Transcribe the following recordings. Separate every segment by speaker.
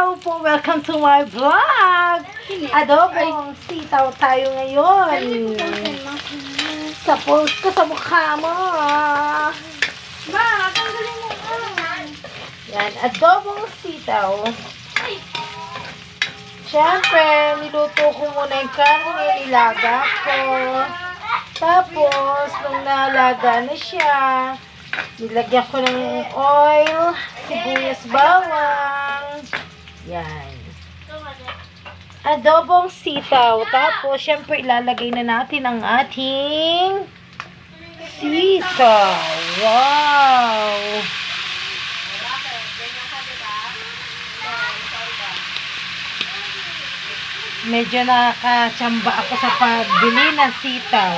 Speaker 1: Hello po, welcome to my vlog. Adobong sitaw tayo ngayon. Sa post ko sa mukha mo.
Speaker 2: Ma, tanggalin mo ka.
Speaker 1: Yan, adobong sitaw. Siyempre, niluto ko muna yung karne, nilaga ko. Tapos, nung nalaga na siya, nilagyan ko ng oil, sibuyas, bawang. Yan. Adobong sitaw. Tapos, syempre, ilalagay na natin ang ating sitaw. Wow! Medyo nakachamba ako sa pagbili ng sitaw.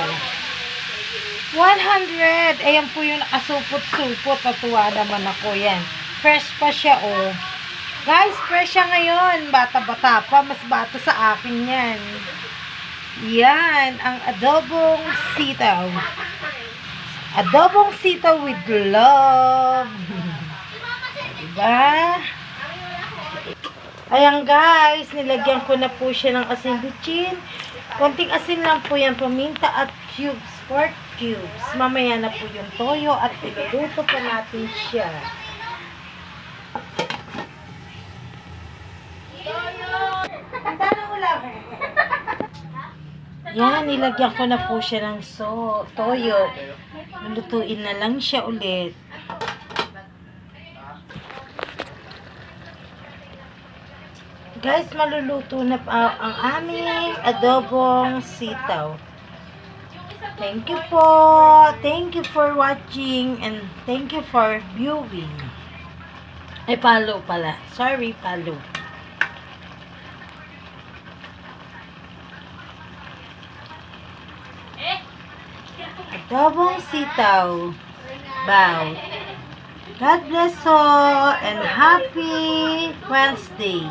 Speaker 1: 100. Ayan po yung nakasupot-supot. Natuwa naman ako yan. Fresh pa siya, oh. Guys, fresh siya ngayon. Bata-bata pa. Mas bata sa akin yan. Yan. Ang adobong sitaw. Adobong sitaw with love. Diba? Ayan guys. Nilagyan ko na po siya ng asin bitchin. Konting asin lang po yan. Paminta at cubes. Pork cubes. Mamaya na po yung toyo at iluluto pa natin siya. Yan, nilagyan ko na po siya ng toyo. Lulutuin na lang siya ulit. Guys, maluluto na ang aming adobong sitaw. Thank you po. Thank you for watching and thank you for viewing. Ay, follow pala. Sorry, follow. Adobong sitaw. Bow. God bless all and happy Wednesday.